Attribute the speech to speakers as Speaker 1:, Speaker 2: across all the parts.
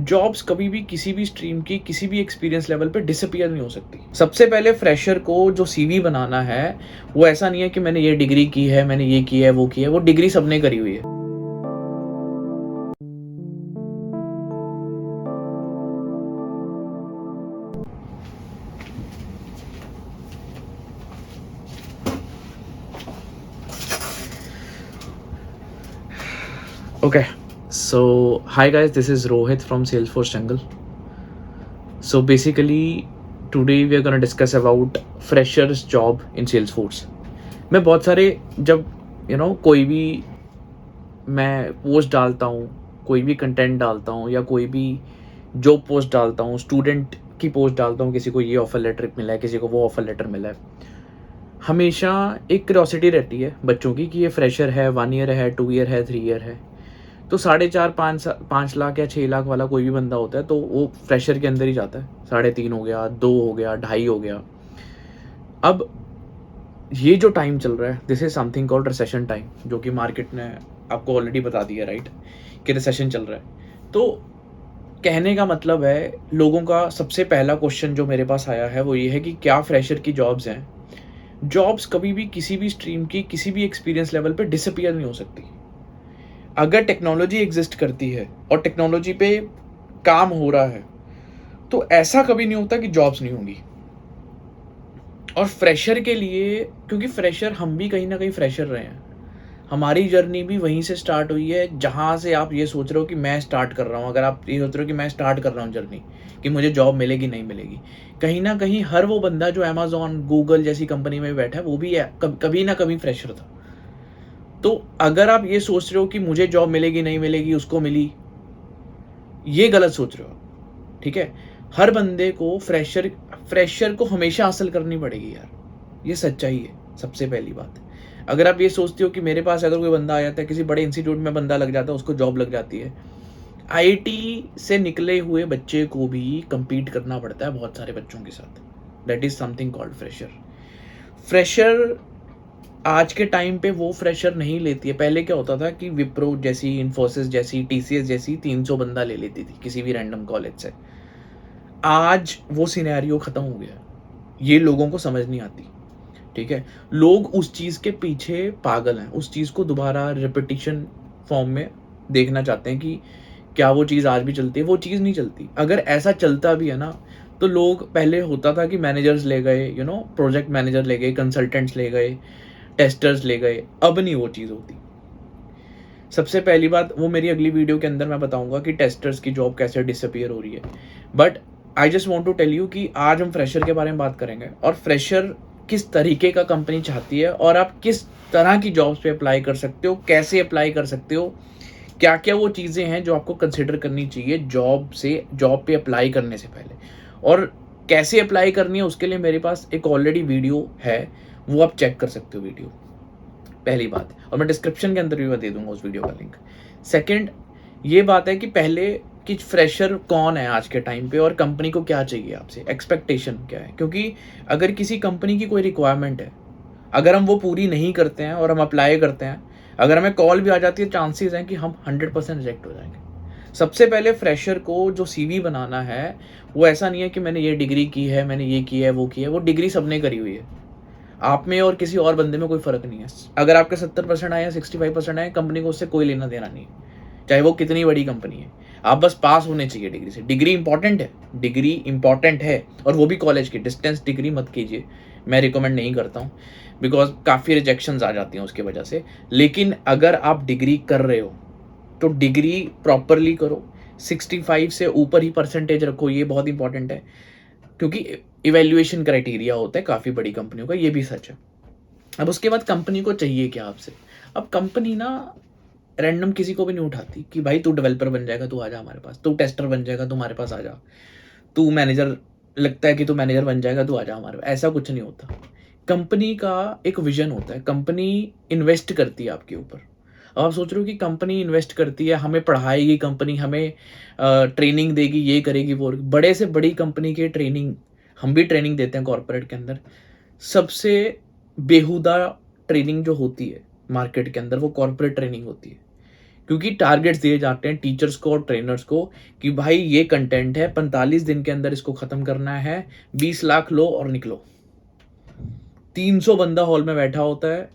Speaker 1: Jobs कभी भी किसी भी स्ट्रीम की किसी भी एक्सपीरियंस लेवल पे डिसअपियर नहीं हो सकती। सबसे पहले फ्रेशर को जो सीवी बनाना है वो ऐसा नहीं है कि मैंने ये डिग्री की है, मैंने ये किया है, वो किया है। वो डिग्री सबने करी हुई है। Okay, so hi guys, this is Rohit from Salesforce Jungle. So basically today we are going to discuss about freshers job in Salesforce. मैं बहुत सारे जब कोई भी मैं पोस्ट डालता हूँ, कोई भी कंटेंट डालता हूँ या कोई भी जॉब पोस्ट डालता हूँ, स्टूडेंट की पोस्ट डालता हूँ, किसी को ये ऑफर लेटर मिला है, किसी को वो ऑफर लेटर मिला है, हमेशा एक क्यूरियोसिटी रहती है बच्चों की कि ये फ्रेशर है, 1 ईयर है, 2 ईयर है, 3 ईयर है। तो 4.5 5 लाख या 6 लाख वाला कोई भी बंदा होता है तो वो फ्रेशर के अंदर ही जाता है। 3.5 हो गया, 2 हो गया, 2.5 हो गया। अब ये जो टाइम चल रहा है, this is something called recession time, जो कि मार्केट ने आपको ऑलरेडी बता दिया, राइट, कि रिसेशन चल रहा है। तो कहने का मतलब है, लोगों का सबसे पहला क्वेश्चन जो मेरे पास आया है वो ये है कि क्या फ्रेशर की जॉब्स हैं। जॉब्स कभी भी किसी भी स्ट्रीम की किसी भी एक्सपीरियंस लेवल पे डिसअपियर नहीं हो सकती। अगर टेक्नोलॉजी एग्जिस्ट करती है और टेक्नोलॉजी पे काम हो रहा है तो ऐसा कभी नहीं होता कि जॉब्स नहीं होंगी। और फ्रेशर के लिए, क्योंकि फ्रेशर हम भी कहीं ना कहीं फ्रेशर रहे हैं, हमारी जर्नी भी वहीं से स्टार्ट हुई है जहाँ से आप ये सोच रहे हो कि मैं स्टार्ट कर रहा हूँ। अगर आप ये सोच रहे हो कि मैं स्टार्ट कर रहा हूँ जर्नी, कि मुझे जॉब मिलेगी नहीं मिलेगी, कहीं ना कहीं हर वो बंदा जो अमेजोन, गूगल जैसी कंपनी में बैठा है वो भी कभी ना कभी फ्रेशर था। तो अगर आप ये सोच रहे हो कि मुझे जॉब मिलेगी नहीं मिलेगी, उसको मिली, ये गलत सोच रहे हो। ठीक है, हर बंदे को फ्रेशर को हमेशा हासिल करनी पड़ेगी यार, ये सच्चाई है। सबसे पहली बात, अगर आप ये सोचते हो कि मेरे पास अगर कोई बंदा आ जाता है, किसी बड़े इंस्टीट्यूट में बंदा लग जाता है, उसको जॉब लग जाती है, आईआईटी से निकले हुए बच्चे को भी compete करना पड़ता है बहुत सारे बच्चों के साथ। That is something called fresher. Fresher आज के टाइम पे वो फ्रेशर नहीं लेती है। पहले क्या होता था कि विप्रो जैसी, इन्फोसिस जैसी, टीसीएस जैसी 300 बंदा ले लेती थी किसी भी रैंडम कॉलेज से। आज वो सिनेरियो खत्म हो गया, ये लोगों को समझ नहीं आती। ठीक है, लोग उस चीज के पीछे पागल हैं, उस चीज को दोबारा रिपीटिशन फॉर्म में देखना चाहते हैं कि क्या वो चीज आज भी चलती है। वो चीज नहीं चलती। अगर ऐसा चलता भी है ना, तो लोग, पहले होता था कि मैनेजर्स ले गए, प्रोजेक्ट मैनेजर ले गए, कंसल्टेंट्स ले गए, टेस्टर्स ले गए। अब नहीं वो चीज होती। सबसे पहली बात, वो मेरी अगली वीडियो के अंदर मैं बताऊंगा कि टेस्टर्स की जॉब कैसे डिसअपियर हो रही है। But I just want to tell you कि आज हम फ्रेशर के बारे में बात करेंगे, और फ्रेशर किस तरीके का कंपनी चाहती है, और आप किस तरह की जॉब्स पे अप्लाई कर सकते हो, कैसे अप्लाई कर सकते हो, क्या क्या वो चीज़ें हैं जो आपको कंसिडर करनी चाहिए जॉब पे अप्लाई करने से पहले, और कैसे अप्लाई करनी है उसके लिए मेरे पास एक ऑलरेडी वीडियो है, वो आप चेक कर सकते हो वीडियो। पहली बात, और मैं डिस्क्रिप्शन के अंदर भी दे दूंगा उस वीडियो का लिंक। सेकंड, ये बात है कि पहले कि फ्रेशर कौन है आज के टाइम पे, और कंपनी को क्या चाहिए आपसे, एक्सपेक्टेशन क्या है। क्योंकि अगर किसी कंपनी की कोई रिक्वायरमेंट है, अगर हम वो पूरी नहीं करते हैं और हम अप्लाई करते हैं, अगर हमें कॉल भी आ जाती है, चांसेस हैं कि हम 100% रिजेक्ट हो जाएंगे। सबसे पहले फ्रेशर को जो सीवी बनाना है वो ऐसा नहीं है कि मैंने ये डिग्री की है, मैंने ये किया है, वो किया है। वो डिग्री सबने करी हुई है। आप में और किसी और बंदे में कोई फर्क नहीं है। अगर आपके 70% आए या 65% आए, कंपनी को उससे कोई लेना देना नहीं है, चाहे वो कितनी बड़ी कंपनी है। आप बस पास होने चाहिए डिग्री से। डिग्री इंपॉर्टेंट है, डिग्री इंपॉर्टेंट है, और वो भी कॉलेज की। डिस्टेंस डिग्री मत कीजिए, मैं रिकमेंड नहीं करता हूँ, बिकॉज काफ़ी रिजेक्शंस आ जाती हैं उसकी वजह से। लेकिन अगर आप डिग्री कर रहे हो तो डिग्री प्रॉपरली करो, 65 से ऊपर ही परसेंटेज रखो, ये बहुत इंपॉर्टेंट है। क्योंकि इवेल्युएशन क्राइटेरिया होता है काफ़ी बड़ी कंपनियों का, ये भी सच है। अब उसके बाद कंपनी को चाहिए क्या आपसे। अब कंपनी ना रैंडम किसी को भी नहीं उठाती कि भाई तू डेवलपर बन जाएगा, तू आ जा हमारे पास, तू टेस्टर बन जाएगा, तू हमारे पास आ जा, तू मैनेजर, लगता है कि तू मैनेजर बन जाएगा, तू आ जा हमारे पास। ऐसा कुछ नहीं होता। कंपनी का एक विजन होता है, कंपनी इन्वेस्ट करती है आपके ऊपर। अब आप सोच रहे हो कि कंपनी इन्वेस्ट करती है, हमें पढ़ाएगी कंपनी, हमें ट्रेनिंग देगी, ये करेगी, वो। बड़े से बड़ी कंपनी की ट्रेनिंग, हम भी ट्रेनिंग देते हैं कॉर्पोरेट के अंदर, सबसे बेहुदा ट्रेनिंग जो होती है मार्केट के अंदर, वो कॉर्पोरेट ट्रेनिंग होती है। क्योंकि टारगेट्स दिए जाते हैं टीचर्स को और ट्रेनर्स को कि भाई ये कंटेंट है, 45 दिन के अंदर इसको ख़त्म करना है, 20 लाख लो और निकलो। 300 बंदा हॉल में बैठा होता है,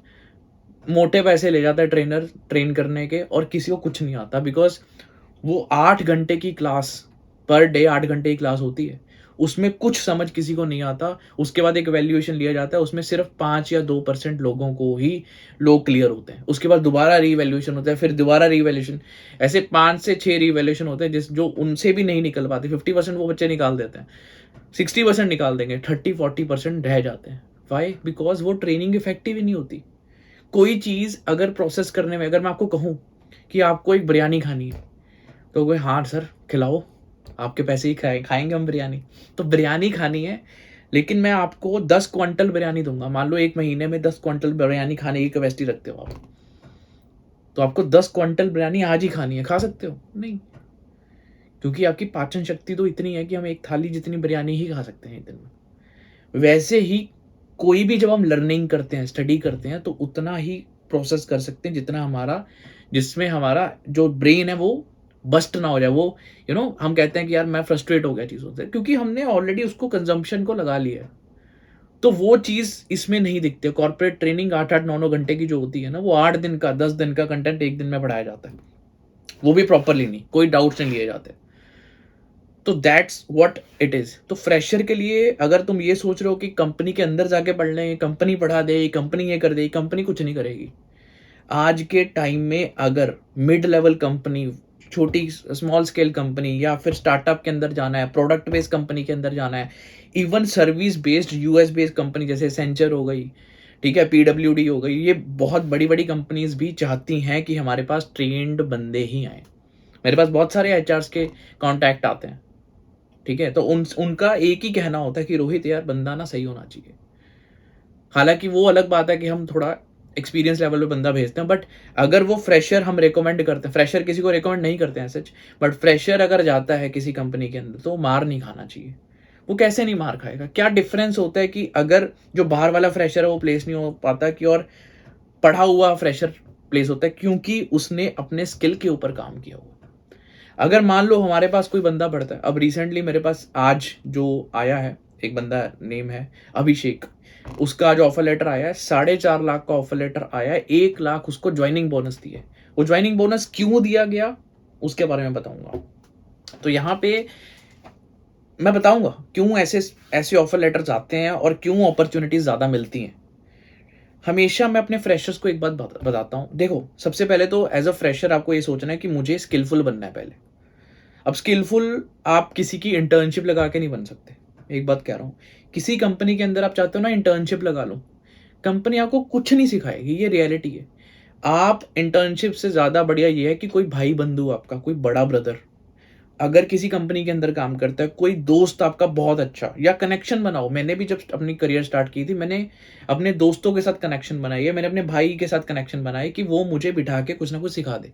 Speaker 1: मोटे पैसे ले जाता है ट्रेनर ट्रेन करने के, और किसी को कुछ नहीं आता, बिकॉज वो 8 घंटे की क्लास, पर डे 8 घंटे की क्लास होती है, उसमें कुछ समझ किसी को नहीं आता। उसके बाद एक वैल्यूएशन लिया जाता है, उसमें सिर्फ 5 या 2% लोगों को ही लोग क्लियर होते हैं। उसके बाद दोबारा रीवैल्यूएशन होता है, फिर दोबारा रीवैल्यूएशन, ऐसे 5 से 6 रीवैल्यूएशन होते हैं, जिस जो उनसे भी नहीं निकल पाते। 50% वो बच्चे निकाल देते हैं, 60% निकाल देंगे, 30-40% रह जाते हैं। वाई? बिकॉज वो ट्रेनिंग इफेक्टिव ही नहीं होती। कोई चीज़ अगर प्रोसेस करने में, अगर मैं आपको कहूँ कि आपको एक बिरयानी खानी है, तो कोई हाँ सर खिलाओ, आपके पैसे ही खाएंगे हम बिरयानी। तो बिरयानी खानी है, लेकिन मैं आपको 10 क्विंटल बिरयानी दूंगा। मान लो 1 महीने में 10 क्विंटल बिरयानी खाने की कैपेसिटी रखते हो आप, तो आपको 10 क्विंटल बिरयानी आज ही खानी है, खा सकते हो? नहीं, क्योंकि आपकी पाचन शक्ति तो इतनी है कि हम एक थाली जितनी बिरयानी ही खा सकते हैं एक दिन में। वैसे ही कोई भी जब हम लर्निंग करते हैं, स्टडी करते हैं, तो उतना ही प्रोसेस कर सकते हैं जितना हमारा, जिसमें हमारा जो ब्रेन है वो बस्ट ना हो जाए। वो हम कहते हैं कि यार मैं फ्रस्ट्रेट हो गया चीज़ों से, क्योंकि हमने ऑलरेडी उसको कंजम्पशन को लगा लिया है। तो वो चीज़ इसमें नहीं दिखती। कॉर्पोरेट ट्रेनिंग 8-8 9-9 घंटे की जो होती है ना, वो 8 दिन का 10 दिन का कंटेंट एक दिन में पढ़ाया जाता है, वो भी प्रॉपरली नहीं, कोई डाउट्स नहीं लिए जाते। तो दैट्स व्हाट इट इज। तो फ्रेशर के लिए अगर तुम ये सोच रहे हो कि कंपनी के अंदर जाके पढ़ लें, कंपनी पढ़ा दे, कंपनी ये कर दे, कंपनी कुछ नहीं करेगी। आज के टाइम में अगर मिड लेवल कंपनी, छोटी स्मॉल स्केल कंपनी, या फिर स्टार्टअप के अंदर जाना है, प्रोडक्ट बेस्ड कंपनी के अंदर जाना है, even service based US based company जैसे एसेंचर हो गई, ठीक है, पीडब्ल्यूडी हो गई, ये बहुत बड़ी बड़ी कंपनीज भी चाहती हैं कि हमारे पास ट्रेंड बंदे ही आए। मेरे पास बहुत सारे एचआर्स के कॉन्टैक्ट आते हैं, ठीक है, तो उनका एक ही कहना होता है कि रोहित यार बंदा ना सही होना चाहिए। हालांकि वो अलग बात है कि हम थोड़ा एक्सपीरियंस लेवल पे बंदा भेजते हैं, बट अगर वो फ्रेशर हम रेकमेंड करते हैं, फ्रेशर किसी को रेकमेंड नहीं करते हैं सच, बट फ्रेशर अगर जाता है किसी कंपनी के अंदर तो मार नहीं खाना चाहिए। वो कैसे नहीं मार खाएगा? क्या डिफरेंस होता है कि अगर जो बाहर वाला फ्रेशर है वो प्लेस नहीं हो पाता, कि और पढ़ा हुआ फ्रेशर प्लेस होता है? क्योंकि उसने अपने स्किल के ऊपर काम किया हुआ। अगर मान लो हमारे पास कोई बंदा पढ़ता है, अब रिसेंटली मेरे पास आज जो आया है एक बंदा, नेम है अभिषेक, उसका जो ऑफर लेटर आया है 4.5 लाख का ऑफर लेटर आया है, 1 लाख उसको ज्वाइनिंग बोनस दिए। वो ज्वाइनिंग बोनस क्यों दिया गया उसके बारे में बताऊंगा। तो यहाँ पे मैं बताऊंगा क्यों ऐसे ऑफर लेटर्स आते हैं और क्यों अपॉर्चुनिटीज ज्यादा मिलती हैं। हमेशा मैं अपने फ्रेशर्स को एक बात बताता हूँ। देखो, सबसे पहले तो एज अ फ्रेशर आपको ये सोचना है कि मुझे स्किलफुल बनना है पहले। अब स्किलफुल आप किसी की इंटर्नशिप लगा के नहीं बन सकते। एक बात कह रहा हूँ, किसी कंपनी के अंदर आप चाहते हो ना इंटर्नशिप लगा लो, कंपनी आपको कुछ नहीं सिखाएगी, ये रियलिटी है। आप इंटर्नशिप से ज़्यादा बढ़िया ये है कि कोई भाई बंधु आपका, कोई बड़ा ब्रदर अगर किसी कंपनी के अंदर काम करता है, कोई दोस्त आपका बहुत अच्छा, या कनेक्शन बनाओ। मैंने भी जब अपनी करियर स्टार्ट की थी, मैंने अपने दोस्तों के साथ कनेक्शन बनाई है, मैंने अपने भाई के साथ कनेक्शन बनाई कि वो मुझे बिठा के कुछ ना कुछ सिखा दे,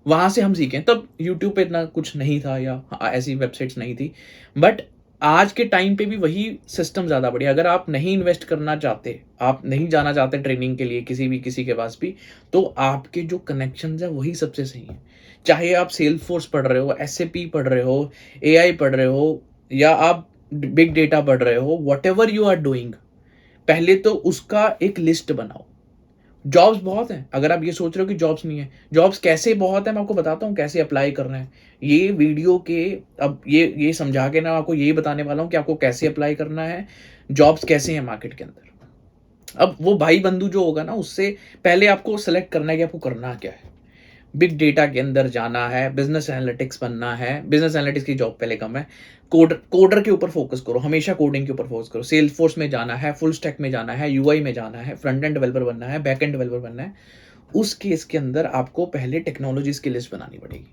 Speaker 1: वहां से हम सीखें। तब यूट्यूब पे इतना कुछ नहीं था या ऐसी वेबसाइट्स नहीं थी, बट आज के टाइम पे भी वही सिस्टम ज़्यादा बढ़िया। अगर आप नहीं इन्वेस्ट करना चाहते, आप नहीं जाना चाहते ट्रेनिंग के लिए किसी के पास भी, तो आपके जो कनेक्शंस है वही सबसे सही है। चाहे आप सेल्स फोर्स पढ़ रहे हो, एसएपी पढ़ रहे हो, एआई पढ़ रहे हो, या आप बिग डेटा पढ़ रहे हो, whatever you are doing, पहले तो उसका एक लिस्ट बनाओ। जॉब्स बहुत हैं, अगर आप ये सोच रहे हो कि जॉब्स नहीं है, जॉब्स कैसे बहुत है, मैं आपको बताता हूँ कैसे अप्लाई करना है। ये वीडियो के अब ये समझा के ना आपको यही बताने वाला हूँ कि आपको कैसे अप्लाई करना है, जॉब्स कैसे हैं मार्केट के अंदर। अब वो भाई बंधु जो होगा ना, उससे पहले आपको सेलेक्ट करना है कि आपको करना क्या है। बिग डेटा के अंदर जाना है, बिजनेस एनालिटिक्स बनना है। बिजनेस एनालिटिक्स की जॉब पहले कम है। कोडर के ऊपर फोकस करो, हमेशा कोडिंग के ऊपर फोकस करो। सेल्स फोर्स में जाना है, फुल स्टैक में जाना है, यूआई में जाना है, फ्रंट एंड डेवलपर बनना है, बैक एंड डेवलपर बनना है। उस केस के अंदर आपको पहले टेक्नोलॉजीज की लिस्ट बनानी पड़ेगी,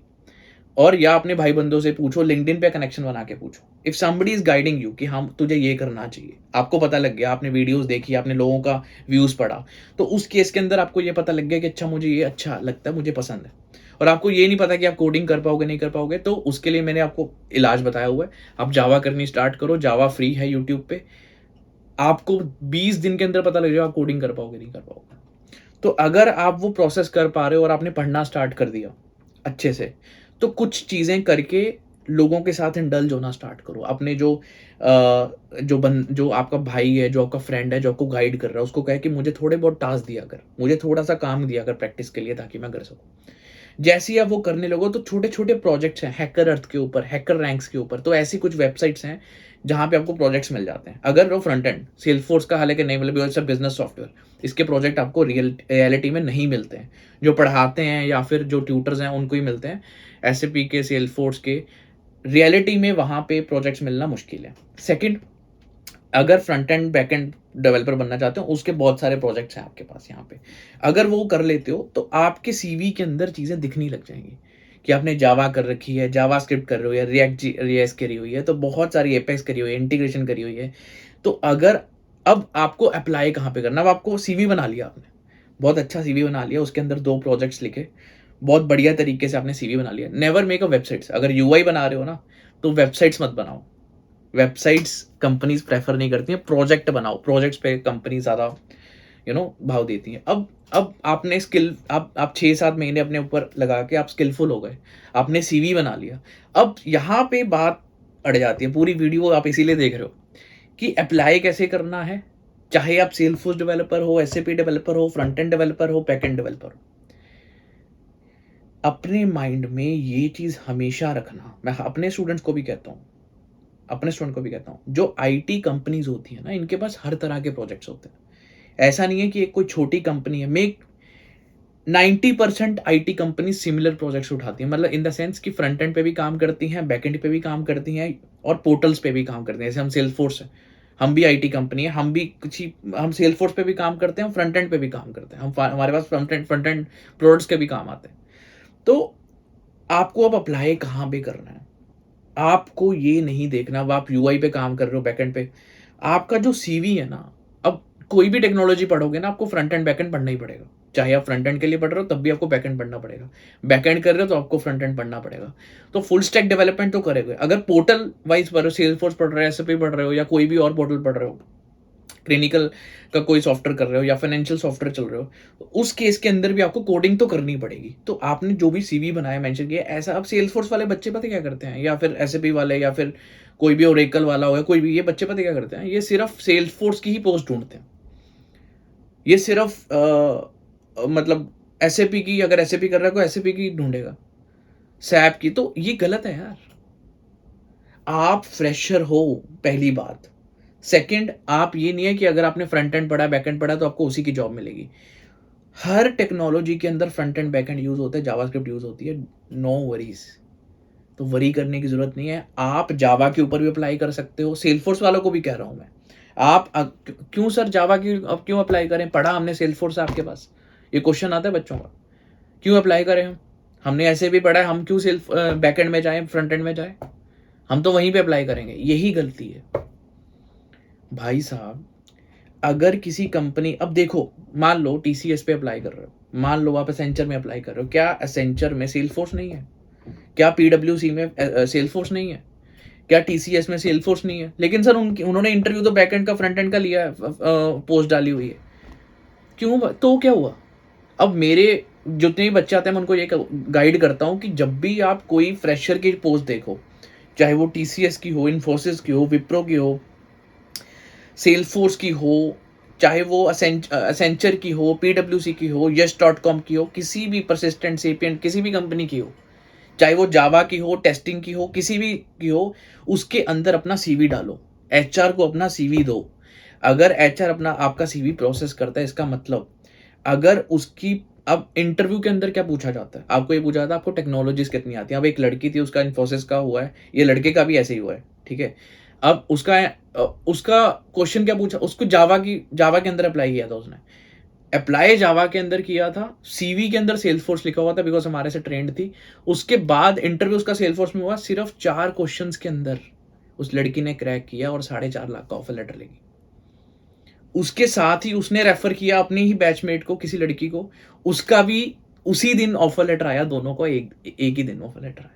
Speaker 1: और या अपने भाई बंधुओं से पूछो, लिंक्डइन पे कनेक्शन बना के पूछो। If somebody is guiding you कि हाँ तुझे ये करना चाहिए, आपको पता लग गया, आपने वीडियोस देखी, आपने लोगों का व्यूज पढ़ा, तो उस केस के अंदर आपको ये पता लग गया कि अच्छा मुझे ये अच्छा लगता है, मुझे पसंद है, और आपको ये नहीं पता कि आप कोडिंग कर पाओगे नहीं कर पाओगे, तो उसके लिए मैंने आपको इलाज बताया हुआ है। आप जावा करनी स्टार्ट करो, जावा फ्री है यूट्यूब पे, आपको 20 दिन के अंदर पता लग जाएगा आप कोडिंग कर पाओगे नहीं कर पाओगे। तो अगर आप वो प्रोसेस कर पा रहे हो और आपने पढ़ना स्टार्ट कर दिया अच्छे से, तो कुछ चीज़ें करके लोगों के साथ इंडल्ज होना स्टार्ट करो। अपने जो आपका भाई है, जो आपका फ्रेंड है, जो आपको गाइड कर रहा है, उसको कहे कि मुझे थोड़े बहुत टास्क दिया कर, मुझे थोड़ा-सा काम दिया कर प्रैक्टिस के लिए, ताकि मैं कर सकूँ। जैसे ही आप वो करने लगो, तो छोटे-छोटे प्रोजेक्ट्स हैं हैकर अर्थ के ऊपर, हैकर रैंक्स के ऊपर, तो ऐसी कुछ वेबसाइट्स हैं जहाँ पे आपको प्रोजेक्ट्स मिल जाते हैं। अगर वो फ्रंट एंड सेल्सफोर्स का हालाँकि नहीं, मतलब इट्स अ बिज़नेस सॉफ्टवेयर, इसके प्रोजेक्ट आपको रियलिटी में नहीं मिलते हैं। जो पढ़ाते हैं या फिर जो ट्यूटर्स हैं उनको ही मिलते हैं। एसएपी के, सेल्सफोर्स के, रियलिटी में वहाँ पे प्रोजेक्ट्स मिलना मुश्किल है। सेकंड, अगर front end back end developer बनना चाहते हो, उसके बहुत सारे प्रोजेक्ट्स हैं आपके पास यहाँ पे। अगर वो कर लेते हो तो आपके सीवी के अंदर चीज़ें दिखनी लग जाएंगी कि आपने जावा कर रखी है, जावा स्क्रिप्ट कर रहे हो, या रिएक्ट जेएस करी हुई है, तो बहुत सारी एपेक्स करी हुई है, इंटीग्रेशन करी हुई है। तो अगर अब आपको अप्लाई कहाँ पे करना, अब आपको सीवी बना लिया आपने, बहुत अच्छा सीवी बना लिया, उसके अंदर 2 प्रोजेक्ट्स लिखे, बहुत बढ़िया तरीके से आपने सीवी बना लिया। Never make a websites. अगर यूआई बना रहे हो ना, तो वेबसाइट्स मत बनाओ। वेबसाइट्स कंपनीज प्रेफर नहीं करती हैं, प्रोजेक्ट बनाओ। प्रोजेक्ट्स पे कंपनी ज़्यादा भाव देती हैं। अब आपने स्किल, आप 6-7 महीने अपने ऊपर लगा के आप स्किलफुल हो गए, आपने सीवी बना लिया। अब यहाँ पे बात अड़ जाती है। पूरी वीडियो आप इसीलिए देख रहे हो कि अप्लाई कैसे करना है, चाहे आप सेल्सफोर्स डेवलपर हो, एसएपी डेवलपर हो, फ्रंट एंड डेवलपर हो, बैक एंड डेवलपर हो। अपने माइंड में ये चीज़ हमेशा रखना, मैं अपने स्टूडेंट्स को भी कहता हूँ, जो आईटी कंपनीज होती है ना, इनके पास हर तरह के प्रोजेक्ट्स होते हैं। ऐसा नहीं है कि एक कोई छोटी कंपनी है। Make 90% IT company similar projects उठाती हैं, मतलब इन द सेंस कि फ्रंट एंड पे भी काम करती हैं, बैक एंड पे भी काम करती हैं, और पोर्टल्स पे भी काम करती हैं। जैसे हम सेल्सफोर्स है, हम भी आईटी कंपनी है, हम सेल्सफोर्स पे भी काम करते हैं, फ्रंट एंड पे भी काम करते हैं, हमारे पास फ्रंट एंड प्रोडक्ट्स के भी काम आते हैं। तो आपको अब अप्लाई कहाँ पे करना है, आपको ये नहीं देखना अब आप यूआई पे काम कर रहे हो, बैकएंड पे। आपका जो सीवी है ना, अब कोई भी टेक्नोलॉजी पढ़ोगे ना, आपको फ्रंट एंड बैकएंड पढ़ना ही पड़ेगा। चाहे आप फ्रंट एंड के लिए पढ़ रहे हो, तब भी आपको बैकएंड पढ़ना पड़ेगा। बैकएंड कर रहे हो तो आपको फ्रंट एंड पढ़ना पड़ेगा। तो फुल स्टैक डेवलपमेंट तो करेंगे। अगर पोर्टल वाइज पढ़ रहे हो, सेल्सफोर्स पढ़ रहे हो, एसएपी पढ़ रहे हो, या कोई भी और पोर्टल पढ़ रहे हो, क्लिनिकल का कोई सॉफ्टवेयर कर रहे हो, या फाइनेंशियल सॉफ्टवेयर चल रहे हो, तो उस केस के अंदर भी आपको कोडिंग तो करनी पड़ेगी। तो आपने जो भी सीवी बनाया, मेंशन किया, ऐसा अब सेल्सफोर्स वाले बच्चे पता क्या करते हैं, या फिर एसएपी वाले, या फिर कोई भी ओरेकल वाला होगा, कोई भी, ये बच्चे पता क्या करते हैं, ये सिर्फ सेल्सफोर्स की ही पोस्ट ढूंढते हैं। ये सिर्फ मतलब एसएपी की, अगर एसएपी कर रहा है कोई, एसएपी की ढूंढेगा, सैप की। तो ये गलत है यार। आप फ्रेशर हो, पहली बात। सेकंड, आप ये नहीं है कि अगर आपने फ्रंट एंड पढ़ा, बैक एंड पढ़ा, तो आपको उसी की जॉब मिलेगी। हर टेक्नोलॉजी के अंदर front end back and use होता है, जावास्क्रिप्ट यूज होती है। नो वरीज, तो वरी करने की जरूरत नहीं है। आप जावा के ऊपर भी अप्लाई कर सकते हो। सेल्सफोर्स वालों को भी कह रहा हूं मैं, आप क्यों सर जावा की अब क्यों अप्लाई करें, पढ़ा हमने सेल्सफोर्स आपके पास, ये क्वेश्चन आता है बच्चों का, क्यों अप्लाई करें हम, हमने ऐसे भी पढ़ा है, हम क्यों सेल्फ बैक एंड में जाए, फ्रंट एंड में जाए, हम तो वहीं पे अप्लाई करेंगे। यही गलती है भाई साहब। अगर किसी कंपनी, अब देखो, मान लो टीसीएस पे अप्लाई कर रहे हो, मान लो आप एसेंचर में अप्लाई कर रहे हो, क्या एसेंचर में सेल्सफोर्स नहीं है? क्या पीडब्ल्यूसी में सेल्सफोर्स नहीं है? क्या टीसीएस में सेल्सफोर्स नहीं है? लेकिन सर उन्होंने इंटरव्यू तो बैकएंड का फ्रंट एंड का लिया है, पोस्ट डाली हुई है, क्यों? तो क्या हुआ? अब मेरे जितने भी बच्चे आते हैं, मैं उनको ये गाइड करता हूँ कि जब भी आप कोई फ्रेशर की पोस्ट देखो, चाहे वो टीसीएस की हो, इन्फोसिस की हो, विप्रो की हो, सेल्सफोर्स की हो, चाहे वो असेंचर की हो, पीडब्ल्यूसी की हो, यश.com की हो, किसी भी परसिस्टेंट, सेपिएंट, किसी भी कंपनी की हो, चाहे वो जावा की हो, टेस्टिंग की हो, किसी भी की हो, उसके अंदर अपना सीवी डालो। एचआर को अपना सीवी दो। अगर एचआर अपना आपका सीवी प्रोसेस करता है, इसका मतलब अगर उसकी, अब इंटरव्यू के अंदर क्या पूछा जाता है, आपको ये पूछा जाता है आपको टेक्नोलॉजीज कितनी आती है। अब एक लड़की थी, उसका इन्फोसिस का हुआ है, ये लड़के का भी ऐसे ही हुआ है, ठीक है। अब उसका क्वेश्चन क्या पूछा, उसको जावा के अंदर अप्लाई किया था उसने, अप्लाई जावा के अंदर किया था, सीवी के अंदर सेल्सफोर्स लिखा हुआ था, बिकॉज हमारे से ट्रेंड थी। उसके बाद इंटरव्यू उसका सेल्सफोर्स में हुआ, सिर्फ 4 क्वेश्चंस के अंदर उस लड़की ने क्रैक किया और 4.5 लाख का ऑफर लेटर लेगी। उसके साथ ही उसने रेफर किया अपने ही बैचमेट को, किसी लड़की को, उसका भी उसी दिन ऑफर लेटर आया, दोनों को एक ही दिन ऑफर लेटर आया।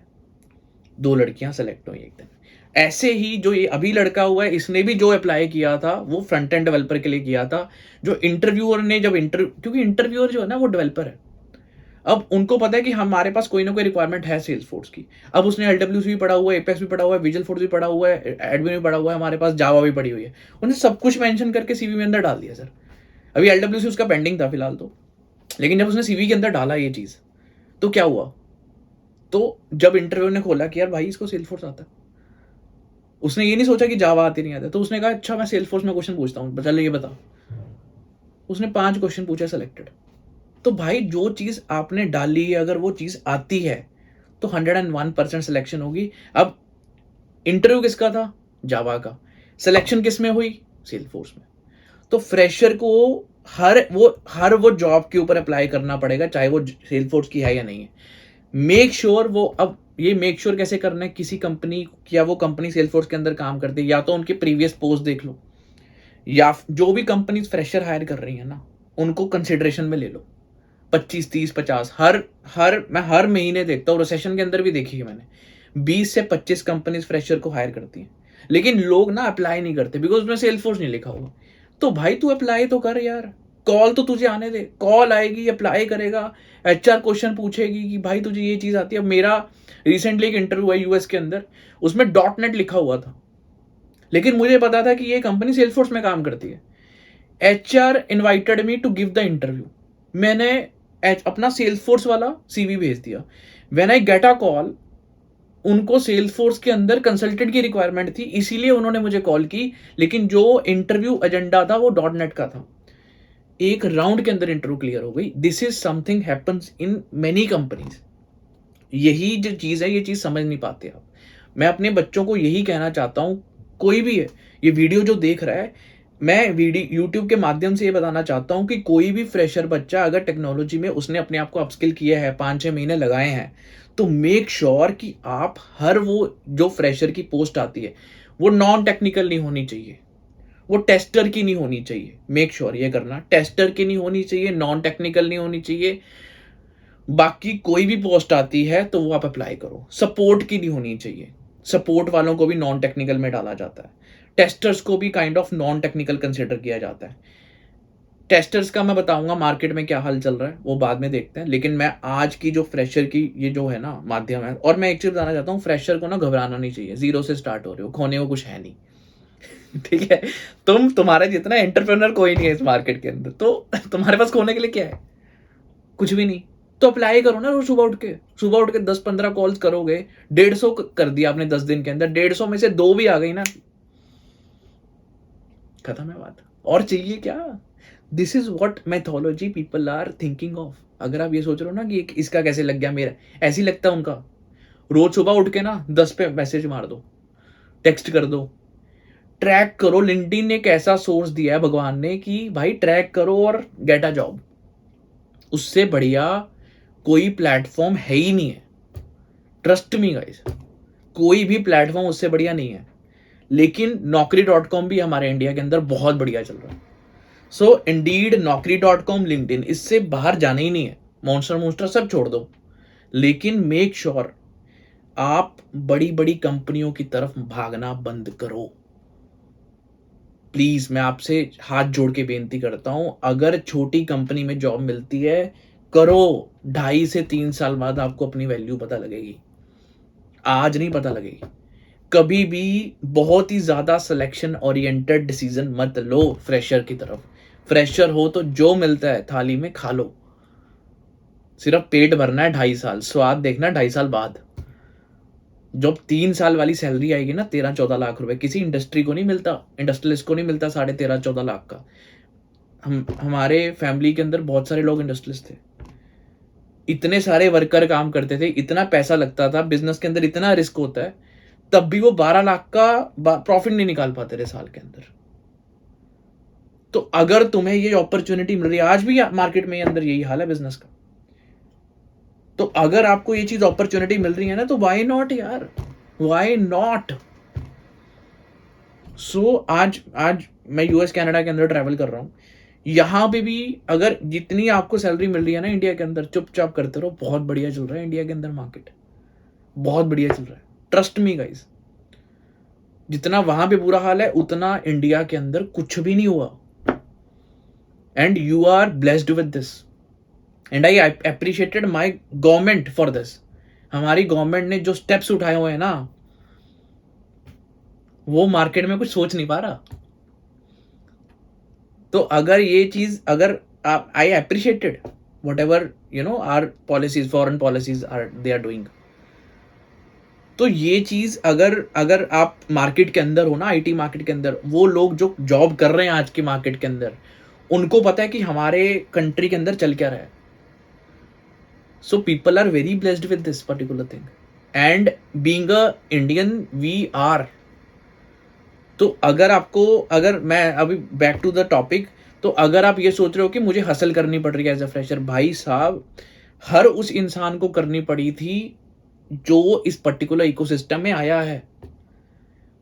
Speaker 1: 2 लड़कियां सेलेक्ट हुई एक दिन। ऐसे ही जो ये अभी लड़का हुआ है, इसने भी जो अप्लाई किया था वो फ्रंट एंड डेवलपर के लिए किया था। जो इंटरव्यूअर ने जब क्योंकि इंटरव्यूअर जो है ना वो डेवलपर है, अब उनको पता है कि हमारे पास कोई ना कोई रिक्वायरमेंट है सेल्स फोर्स की। अब उसने LWC भी पढ़ा हुआ है, एपेक्स भी पढ़ा हुआ है, विजुअल फोर्स भी पढ़ा हुआ है, एडमिन भी पढ़ा हुआ है, हमारे पास जावा भी पढ़ी हुई है। उन्हें सब कुछ मेंशन करके सीवी में अंदर डाल दिया सर। अभी LWC उसका पेंडिंग था फिलहाल तो, लेकिन जब उसने सीवी के अंदर डाला ये चीज, तो क्या हुआ, तो जब इंटरव्यू ने खोला कि यार भाई इसको सेल्स फोर्स आता है, उसने ये नहीं सोचा कि जावा आती नहीं आता, तो उसने कहा अच्छा मैं सेल्स फोर्स में क्वेश्चन पूछता हूँ, चलो ये बता। उसने 5 क्वेश्चन पूछे, सेलेक्टेड। तो भाई जो चीज आपने डाली है अगर वो चीज आती है तो 101% सिलेक्शन होगी। अब इंटरव्यू किसका था, जावा का, सिलेक्शन किस में हुई, सेल्स फोर्स में। तो फ्रेशर को हर वो जॉब के ऊपर अप्लाई करना पड़ेगा, चाहे वो सेल्स फोर्स की है या नहीं है। मेक श्योर वो, अब ये मेक श्योर कैसे करना है, किसी कंपनी या वो कंपनी सेल्स फोर्स के अंदर काम करती है, या तो उनके प्रीवियस पोस्ट देख लो, या जो भी कंपनी फ्रेशर हायर कर रही है ना उनको कंसिडरेशन में ले लो। 25, 30, 50 मैं हर महीने देखता हूँ, रिसेशन के अंदर भी देखी है मैंने, 20 से 25 कंपनीज फ्रेशर को हायर करती हैं, लेकिन लोग ना अप्लाई नहीं करते बिकॉज उसमें सेल्स फोर्स नहीं लिखा हुआ। तो भाई तू अप्लाई तो कर यार, कॉल तो तुझे आने दे, कॉल आएगी, अप्लाई करेगा, HR क्वेश्चन पूछेगी कि भाई तुझे ये चीज आती है। अब मेरा रिसेंटली एक इंटरव्यू हुआ US के अंदर, उसमें .NET लिखा हुआ था, लेकिन मुझे पता था कि ये कंपनी सेल्स फोर्स में काम करती है। HR invited me to give the interview, मैंने अपना सेल्स फोर्स वाला CV भेज दिया। When I get a call, उनको सेल्स फोर्स के अंदर कंसल्टेंट की रिक्वायरमेंट थी, इसीलिए उन्होंने मुझे कॉल की, लेकिन जो इंटरव्यू एजेंडा था वो .NET का था। एक राउंड के अंदर इंटरव्यू क्लियर हो गई। This is something happens in many companies. यही जो चीज है, ये चीज समझ नहीं पाते आप। मैं अपने बच्चों को यही कहना चाहता हूं, कोई भी है ये वीडियो जो देख रहा है, मैं वीडियो यूट्यूब के माध्यम से ये बताना चाहता हूं कि कोई भी फ्रेशर बच्चा अगर टेक्नोलॉजी में उसने अपने आप को अपस्किल किया है, 5-6 महीने लगाए हैं, तो मेक श्योर कि आप हर वो जो फ्रेशर की पोस्ट आती है वो नॉन टेक्निकल नहीं होनी चाहिए, वो टेस्टर की नहीं होनी चाहिए। मेक श्योर ये करना, टेस्टर की नहीं होनी चाहिए, नॉन टेक्निकल नहीं होनी चाहिए। बाकी कोई भी पोस्ट आती है तो वो आप अप्लाई करो। सपोर्ट की नहीं होनी चाहिए, सपोर्ट वालों को भी नॉन टेक्निकल में डाला जाता है, टेस्टर्स को भी kind of non technical consider किया जाता है। टेस्टर्स का मैं बताऊंगा मार्केट में क्या हाल चल रहा है, वो बाद में देखते हैं, लेकिन मैं आज की जो फ्रेशर की ये जो है ना माध्यम है, और मैं एक चीज बताना चाहता हूँ, फ्रेशर को ना घबराना नहीं चाहिए, 0 से स्टार्ट हो रहे हो, खोने को कुछ है नहीं। ठीक है, तुम्हारे जितना एंटरप्रेन्योर कोई नहीं है इस मार्केट के अंदर, तो तुम्हारे पास खोने के लिए क्या है, कुछ भी नहीं। तो अप्लाई करो ना, रोज सुबह उठ के 10-15 कॉल्स करोगे, 150 कर दिया आपने 10 दिन के अंदर, 150 में से 2 भी आ गई ना, खत्म है बात। और चाहिए क्या, this is what mythology people are thinking of. अगर आप ये सोच रहे हो ना कि इसका कैसे लग गया, मेरा ऐसे ही लगता है उनका। रोज सुबह उठ के ना 10 पे मैसेज मार दो, टेक्स्ट कर दो, ट्रैक करो। लिंक्डइन ने एक ऐसा सोर्स दिया है भगवान ने कि भाई ट्रैक करो और गेट अ जॉब, उससे बढ़िया कोई प्लेटफॉर्म है ही नहीं है। ट्रस्ट मी गाइस, कोई भी प्लेटफॉर्म उससे बढ़िया नहीं है। लेकिन Naukri.com भी हमारे इंडिया के अंदर बहुत बढ़िया चल रहा है। सो इंडीड, Naukri.com, लिंक्डइन, इससे बाहर जाना ही नहीं है। मॉन्स्टर सब छोड़ दो, लेकिन मेक श्योर आप बड़ी बड़ी कंपनियों की तरफ भागना बंद करो। प्लीज मैं आपसे हाथ जोड़ के बेनती करता हूं, अगर छोटी कंपनी में जॉब मिलती है करो, 2.5 से 3 साल बाद आपको अपनी वैल्यू पता लगेगी, आज नहीं पता लगेगी। कभी भी बहुत ही ज्यादा सिलेक्शन ओरिएंटेड डिसीजन मत लो फ्रेशर की तरफ। फ्रेशर हो तो जो मिलता है थाली में खा लो, सिर्फ पेट भरना है 2.5 साल, स्वाद देखना 2.5 साल बाद। जब 3 साल वाली सैलरी आएगी ना, 13-14 लाख रुपए, किसी इंडस्ट्री को नहीं मिलता, इंडस्ट्रियलिस्ट को नहीं मिलता 13.5-14 लाख का। हमारे फैमिली के अंदर बहुत सारे लोग इंडस्ट्रियलिस्ट थे, इतने सारे वर्कर काम करते थे, इतना पैसा लगता था, बिजनेस के अंदर इतना रिस्क होता है, तब भी वो 12 लाख का प्रॉफिट नहीं निकाल पाते थे साल के अंदर। तो अगर तुम्हें ये अपॉर्चुनिटी मिल रही है, आज भी मार्केट में अंदर यही हाल है बिजनेस का, तो अगर आपको ये चीज अपॉर्चुनिटी मिल रही है ना, तो व्हाई नॉट यार, व्हाई नॉट। सो आज मैं US कनाडा के अंदर ट्रैवल कर रहा हूँ, यहां पे भी अगर जितनी आपको सैलरी मिल रही है ना इंडिया के अंदर, चुपचाप करते रहो, बहुत बढ़िया चल रहा है इंडिया के अंदर मार्केट, बहुत बढ़िया चल रहा है। ट्रस्ट मी गाइस, जितना वहां पे बुरा हाल है उतना इंडिया के अंदर कुछ भी नहीं हुआ. And you are blessed with this and I appreciated my government for this. हमारी गवर्नमेंट ने जो स्टेप्स उठाए हुए हैं ना, वो मार्केट में कुछ सोच नहीं पा रहा. तो अगर ये चीज, अगर आप, I appreciated whatever are policies, foreign policies are they are doing. तो ये चीज अगर आप मार्केट के अंदर हो ना, आईटी मार्केट के अंदर, वो लोग जो जॉब कर रहे हैं आज के मार्केट के अंदर, उनको पता है कि हमारे कंट्री के अंदर चल क्या रहा है. So people are very blessed with this particular thing and being a Indian we are. तो अगर मैं अभी बैक टू द टॉपिक, तो अगर आप ये सोच रहे हो कि मुझे हसल करनी पड़ रही है एज अ फ्रेशर, भाई साहब हर उस इंसान को करनी पड़ी थी जो इस पर्टिकुलर इकोसिस्टम में आया है.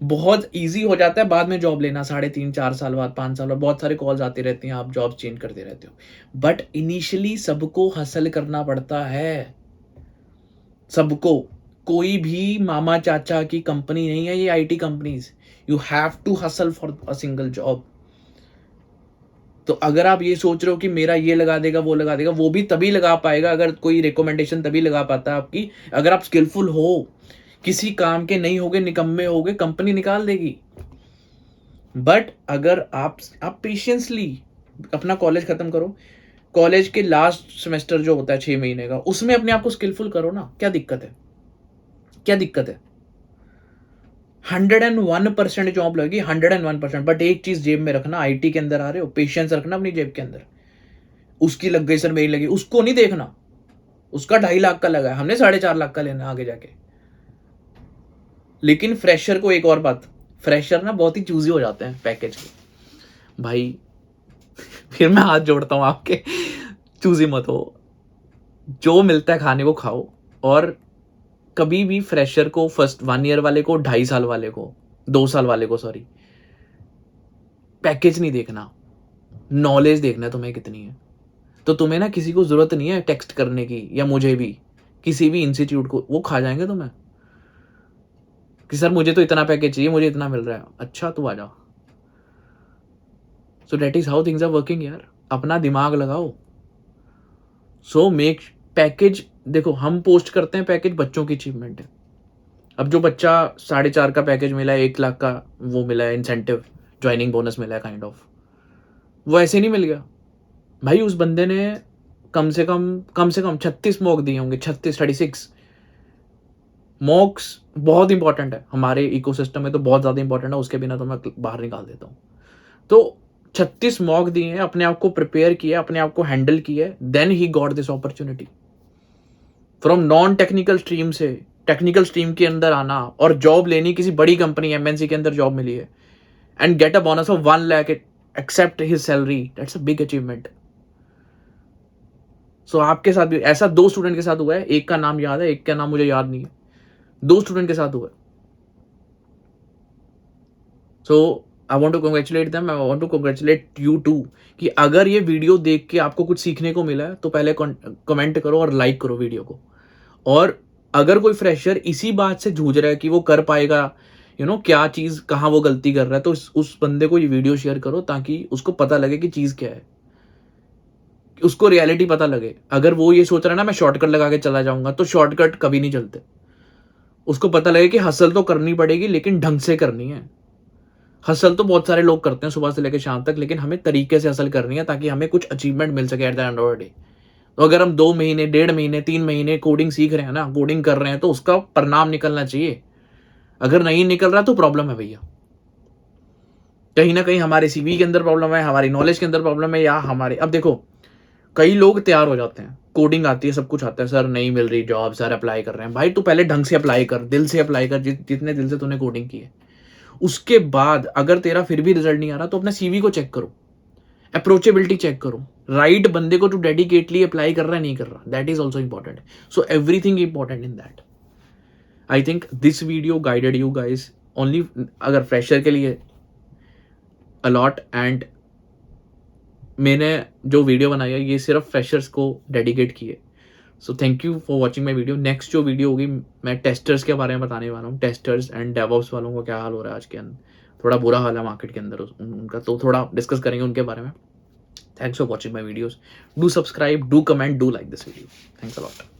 Speaker 1: बहुत इजी हो जाता है बाद में जॉब लेना, 3.5-4 साल बाद, 5 साल बाद बहुत सारे कॉल्स आती रहती हैं, आप जॉब चेंज करते रहते हो. बट इनिशियली सबको हसल करना पड़ता है, सबको. कोई भी मामा चाचा की कंपनी नहीं है ये IT companies. You have to hustle for a single job. तो अगर आप ये सोच रहे हो कि मेरा ये लगा देगा वो लगा देगा, वो भी तभी लगा पाएगा अगर कोई रिकमेंडेशन तभी लगा पाता है आपकी अगर आप स्किलफुल हो. किसी काम के नहीं होगे, निकम्मे होगे, कंपनी निकाल देगी. बट अगर आप पेशेंसली अपना कॉलेज खत्म करो, कॉलेज के लास्ट सेमेस्टर जो होता है 6 महीने का, उसमें अपने आप को स्किलफुल करो ना. क्या दिक्कत है, क्या दिक्कत है? 101% जॉब लगेगी, 101%. बट एक चीज जेब में रखना, आईटी के अंदर आ रहे हो, पेशेंस रखना अपनी जेब के अंदर. उसकी लग गई सर, मेरी लगी, उसको नहीं देखना. उसका 2.5 लाख का लगा है, हमने 4.5 लाख का लेना आगे जाके. लेकिन फ्रेशर को एक और बात, फ्रेशर ना बहुत ही चूजी हो जाते हैं पैकेज के भाई. फिर मैं हाथ जोड़ता हूं आपके, चूजी मत हो. जो मिलता है खाने को खाओ. और कभी भी फ्रेशर को, फर्स्ट 1 ईयर वाले को, 2.5 साल वाले को, 2 साल वाले को, सॉरी, पैकेज नहीं देखना, नॉलेज देखना है तुम्हें कितनी है. तो तुम्हें ना किसी को जरूरत नहीं है टेक्स्ट करने की, या मुझे भी, किसी भी इंस्टीट्यूट को, वो खा जाएंगे तुम्हें कि सर मुझे तो इतना पैकेज चाहिए, मुझे इतना मिल रहा है. अच्छा तू आ जा. So that is how things are working यार. अपना दिमाग लगाओ. So make package. देखो हम पोस्ट करते हैं पैकेज, बच्चों की अचीवमेंट है. अब जो बच्चा 4.5 का पैकेज मिला है, 1 लाख का वो मिला है इंसेंटिव, ज्वाइनिंग बोनस मिला है काइंड ऑफ, वो ऐसे नहीं मिल गया भाई. उस बंदे ने कम से कम 36 मॉक दिए होंगे, 36 मॉक्स. बहुत इंपॉर्टेंट है हमारे इकोसिस्टम में, तो बहुत ज्यादा इंपॉर्टेंट है, उसके बिना तो मैं बाहर निकाल देता हूँ. तो 36 मॉक दिए हैं, अपने आप को प्रिपेयर किया, अपने आप को हैंडल किया, then he got this opportunity. From non technical stream से टेक्निकल स्ट्रीम के अंदर आना और जॉब लेनी, किसी बड़ी कंपनी एमएनसी के अंदर जॉब मिली है, and get a bonus of 1 lakh, except his salary, that's a big achievement. So आपके साथ भी ऐसा 2 स्टूडेंट के साथ हुआ है. एक का नाम याद है, एक का नाम मुझे याद नहीं है. 2 स्टूडेंट के साथ हुआ है. So I want to congratulate them, I want to congratulate you too, कि अगर ये वीडियो देख के आपको कुछ सीखने को मिला है तो पहले कमेंट करो और लाइक करो वीडियो को. और अगर कोई फ्रेशर इसी बात से जूझ रहा है कि वो कर पाएगा, क्या चीज, कहाँ वो गलती कर रहा है, तो उस बंदे को ये वीडियो शेयर करो ताकि उसको पता लगे कि चीज क्या है, उसको रियलिटी पता लगे. अगर वो ये सोच रहा है ना मैं शॉर्टकट लगा के चला जाऊंगा, तो शॉर्टकट कभी नहीं चलते. उसको पता लगे कि हसल तो करनी पड़ेगी, लेकिन ढंग से करनी है. हसल तो बहुत सारे लोग करते हैं सुबह से लेकर शाम तक, लेकिन हमें तरीके से हसल करनी है ताकि हमें कुछ अचीवमेंट मिल सके at the end of the day. तो अगर हम 2 महीने, 1.5 महीने, 3 महीने कोडिंग सीख रहे हैं ना, कोडिंग कर रहे हैं, तो उसका परिणाम निकलना चाहिए. अगर नहीं निकल रहा तो प्रॉब्लम है भैया. कहीं ना कहीं हमारे सीवी के अंदर प्रॉब्लम है, हमारी नॉलेज के अंदर प्रॉब्लम है, या हमारे, अब देखो कई लोग तैयार हो जाते हैं, कोडिंग आती है, सब कुछ आता है, सर नहीं मिल रही जॉब, सर अप्लाई कर रहे हैं. भाई तू पहले ढंग से अप्लाई कर, दिल से अप्लाई कर, जितने दिल से तूने कोडिंग की है. उसके बाद अगर तेरा फिर भी रिजल्ट नहीं आ रहा तो अपना सीवी को चेक करो, अप्रोचेबिलिटी चेक करो, राइट बंदे को तू डेडिकेटली अप्लाई कर रहा है नहीं कर रहा, that is also important. So everything important in that. I think this video guided you guys only, अगर फ्रेशर के लिए अलॉट. एंड मैंने जो वीडियो बनाई है ये सिर्फ फ्रेशर्स को डेडिकेट की है. So thank you for watching my video. Next जो वीडियो होगी मैं टेस्टर्स के बारे में बताने वाला हूँ. टेस्टर्स एंड डेवऑप्स वालों का क्या हाल हो रहा है आज के अंदर. थोड़ा बुरा हाल है मार्केट के अंदर उनका, तो थोड़ा डिस्कस करेंगे उनके बारे में. Thanks for watching my videos. Do subscribe, do comment, do like this video. Thanks a lot.